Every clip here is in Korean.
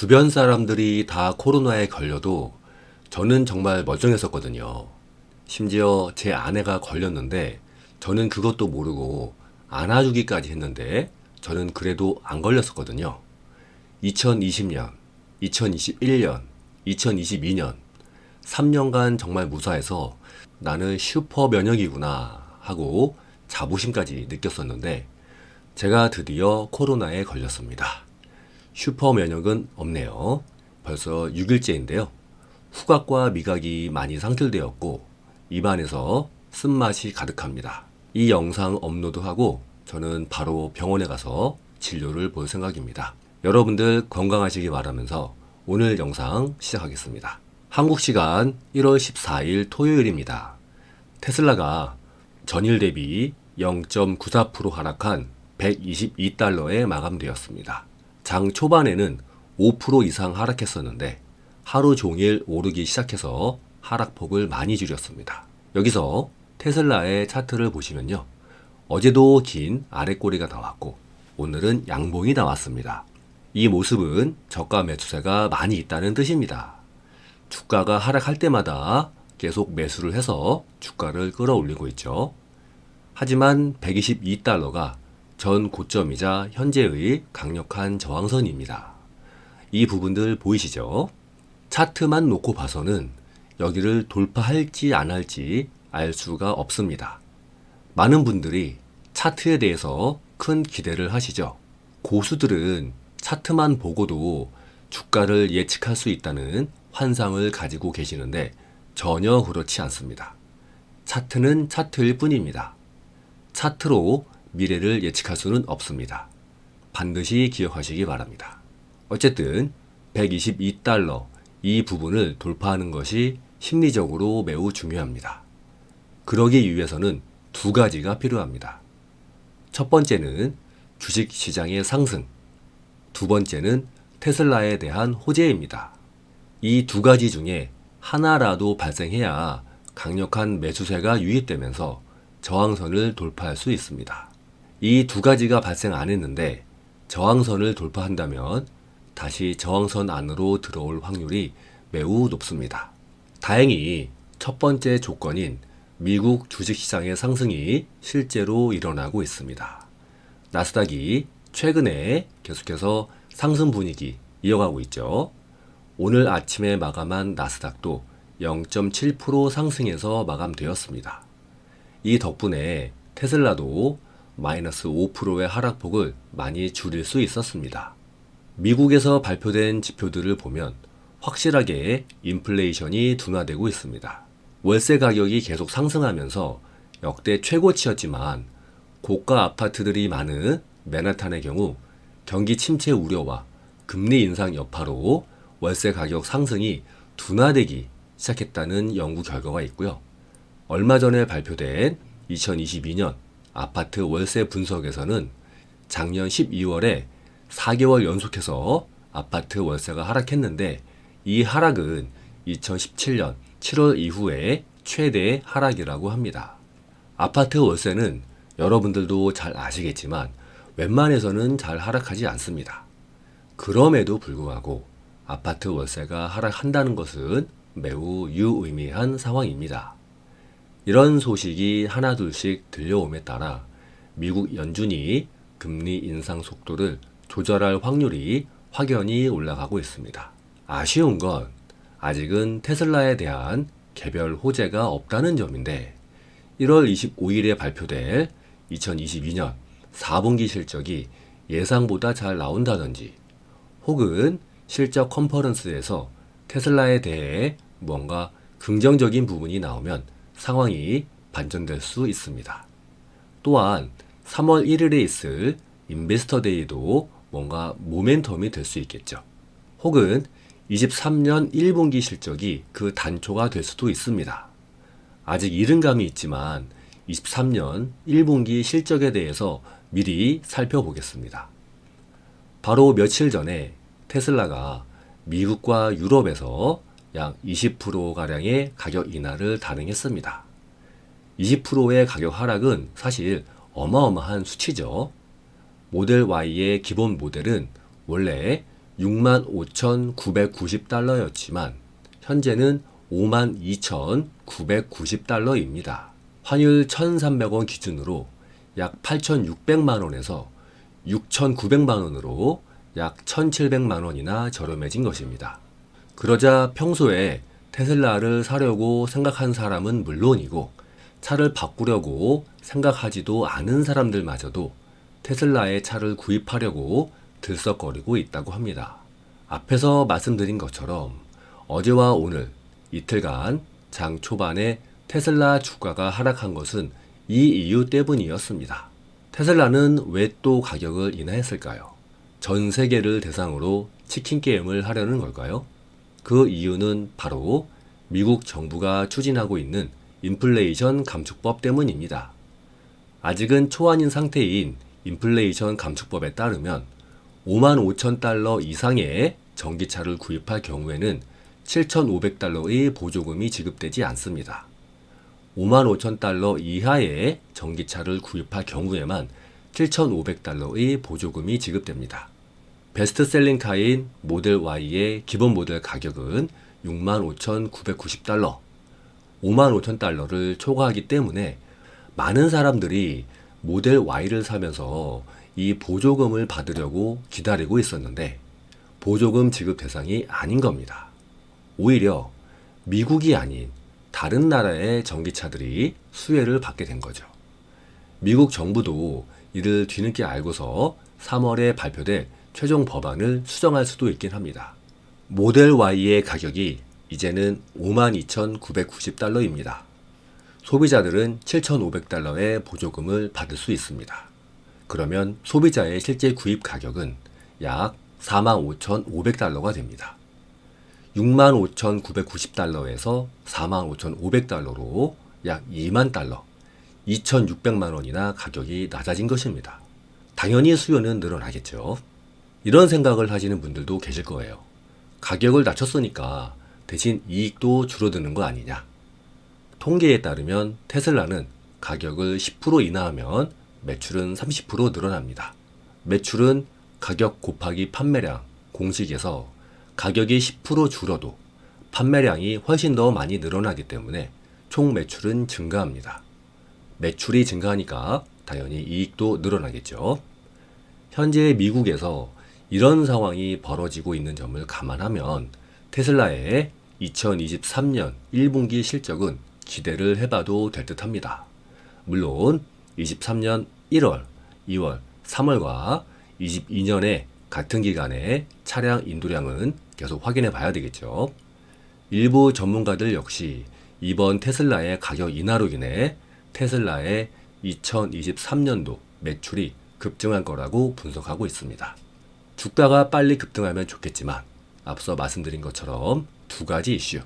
주변 사람들이 다 코로나에 걸려도 저는 정말 멀쩡했었거든요. 심지어 제 아내가 걸렸는데 저는 그것도 모르고 안아주기까지 했는데 저는 그래도 안 걸렸었거든요. 2020년, 2021년, 2022년 3년간 정말 무사해서 나는 슈퍼 면역이구나 하고 자부심까지 느꼈었는데 제가 드디어 코로나에 걸렸습니다. 슈퍼 면역은 없네요. 벌써 6일째인데요. 후각과 미각이 많이 상실되었고 입안에서 쓴맛이 가득합니다. 이 영상 업로드하고 저는 바로 병원에 가서 진료를 볼 생각입니다. 여러분들 건강하시기 바라면서 오늘 영상 시작하겠습니다. 한국 시간 1월 14일 토요일입니다. 테슬라가 전일 대비 0.94% 하락한 122달러에 마감되었습니다. 장 초반에는 5% 이상 하락했었는데 하루 종일 오르기 시작해서 하락폭을 많이 줄였습니다. 여기서 테슬라의 차트를 보시면요. 어제도 긴 아랫꼬리가 나왔고 오늘은 양봉이 나왔습니다. 이 모습은 저가 매수세가 많이 있다는 뜻입니다. 주가가 하락할 때마다 계속 매수를 해서 주가를 끌어올리고 있죠. 하지만 122달러가 전 고점이자 현재의 강력한 저항선입니다. 이 부분들 보이시죠? 차트만 놓고 봐서는 여기를 돌파할지 안 할지 알 수가 없습니다. 많은 분들이 차트에 대해서 큰 기대를 하시죠. 고수들은 차트만 보고도 주가를 예측할 수 있다는 환상을 가지고 계시는데 전혀 그렇지 않습니다. 차트는 차트일 뿐입니다. 차트로 미래를 예측할 수는 없습니다. 반드시 기억하시기 바랍니다. 어쨌든 122달러 이 부분을 돌파하는 것이 심리적으로 매우 중요합니다. 그러기 위해서는 두 가지가 필요합니다. 첫 번째는 주식 시장의 상승, 두 번째는 테슬라에 대한 호재입니다. 이 두 가지 중에 하나라도 발생해야 강력한 매수세가 유입되면서 저항선을 돌파할 수 있습니다. 이 두 가지가 발생 안 했는데 저항선을 돌파한다면 다시 저항선 안으로 들어올 확률이 매우 높습니다. 다행히 첫 번째 조건인 미국 주식시장의 상승이 실제로 일어나고 있습니다. 나스닥이 최근에 계속해서 상승 분위기 이어가고 있죠. 오늘 아침에 마감한 나스닥도 0.7% 상승해서 마감되었습니다. 이 덕분에 테슬라도 마이너스 5%의 하락폭을 많이 줄일 수 있었습니다. 미국에서 발표된 지표들을 보면 확실하게 인플레이션이 둔화되고 있습니다. 월세 가격이 계속 상승하면서 역대 최고치였지만 고가 아파트들이 많은 맨하탄의 경우 경기 침체 우려와 금리 인상 여파로 월세 가격 상승이 둔화되기 시작했다는 연구 결과가 있고요. 얼마 전에 발표된 2022년 아파트 월세 분석에서는 작년 12월에 4개월 연속해서 아파트 월세가 하락했는데 이 하락은 2017년 7월 이후에 최대 하락이라고 합니다. 아파트 월세는 여러분들도 잘 아시겠지만 웬만해서는 잘 하락하지 않습니다. 그럼에도 불구하고 아파트 월세가 하락한다는 것은 매우 유의미한 상황입니다. 이런 소식이 하나둘씩 들려옴에 따라 미국 연준이 금리 인상 속도를 조절할 확률이 확연히 올라가고 있습니다. 아쉬운 건 아직은 테슬라에 대한 개별 호재가 없다는 점인데 1월 25일에 발표될 2022년 4분기 실적이 예상보다 잘 나온다든지 혹은 실적 컨퍼런스에서 테슬라에 대해 뭔가 긍정적인 부분이 나오면 상황이 반전될 수 있습니다. 또한 3월 1일에 있을 인베스터 데이도 뭔가 모멘텀이 될 수 있겠죠. 혹은 23년 1분기 실적이 그 단초가 될 수도 있습니다. 아직 이른 감이 있지만 23년 1분기 실적에 대해서 미리 살펴보겠습니다. 바로 며칠 전에 테슬라가 미국과 유럽에서 약 20%가량의 가격 인하를 단행했습니다. 20%의 가격 하락은 사실 어마어마한 수치죠. 모델 Y의 기본 모델은 원래 65,990달러였지만 현재는 52,990달러입니다. 환율 1,300원 기준으로 약 8,600만 원에서 6,900만 원으로 약 1,700만 원이나 저렴해진 것입니다. 그러자 평소에 테슬라를 사려고 생각한 사람은 물론이고 차를 바꾸려고 생각하지도 않은 사람들마저도 테슬라의 차를 구입하려고 들썩거리고 있다고 합니다. 앞에서 말씀드린 것처럼 어제와 오늘 이틀간 장 초반에 테슬라 주가가 하락한 것은 이 이유 때문이었습니다. 테슬라는 왜 또 가격을 인하했을까요? 전 세계를 대상으로 치킨 게임을 하려는 걸까요? 그 이유는 바로 미국 정부가 추진하고 있는 인플레이션 감축법 때문입니다. 아직은 초안인 상태인 인플레이션 감축법에 따르면 55,000달러 이상의 전기차를 구입할 경우에는 7,500달러의 보조금이 지급되지 않습니다. 55,000달러 이하의 전기차를 구입할 경우에만 7,500달러의 보조금이 지급됩니다. 베스트셀링카인 모델 Y의 기본 모델 가격은 65,990달러, 55,000달러를 초과하기 때문에 많은 사람들이 모델 Y를 사면서 이 보조금을 받으려고 기다리고 있었는데 보조금 지급 대상이 아닌 겁니다. 오히려 미국이 아닌 다른 나라의 전기차들이 수혜를 받게 된 거죠. 미국 정부도 이를 뒤늦게 알고서 3월에 발표될 최종 법안을 수정할 수도 있긴 합니다. 모델 Y의 가격이 이제는 52,990달러입니다. 소비자들은 7,500달러의 보조금을 받을 수 있습니다. 그러면 소비자의 실제 구입 가격은 약 45,500달러가 됩니다. 65,990달러에서 45,500달러로 약 2만 달러, 2,600만 원이나 가격이 낮아진 것입니다. 당연히 수요는 늘어나겠죠. 이런 생각을 하시는 분들도 계실 거예요. 가격을 낮췄으니까 대신 이익도 줄어드는 거 아니냐. 통계에 따르면 테슬라는 가격을 10% 인하하면 매출은 30% 늘어납니다. 매출은 가격 곱하기 판매량 공식에서 가격이 10% 줄어도 판매량이 훨씬 더 많이 늘어나기 때문에 총 매출은 증가합니다. 매출이 증가하니까 당연히 이익도 늘어나겠죠. 현재 미국에서 이런 상황이 벌어지고 있는 점을 감안하면 테슬라의 2023년 1분기 실적은 기대를 해봐도 될 듯합니다. 물론 23년 1월, 2월, 3월과 22년의 같은 기간의 차량 인도량은 계속 확인해 봐야 되겠죠. 일부 전문가들 역시 이번 테슬라의 가격 인하로 인해 테슬라의 2023년도 매출이 급증할 거라고 분석하고 있습니다. 주가가 빨리 급등하면 좋겠지만 앞서 말씀드린 것처럼 두 가지 이슈,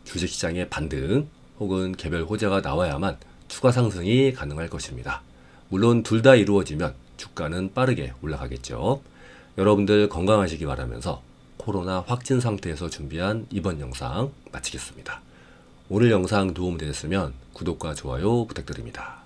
주식시장의 반등 혹은 개별 호재가 나와야만 추가 상승이 가능할 것입니다. 물론 둘 다 이루어지면 주가는 빠르게 올라가겠죠. 여러분들 건강하시기 바라면서 코로나 확진 상태에서 준비한 이번 영상 마치겠습니다. 오늘 영상 도움되셨으면 구독과 좋아요 부탁드립니다.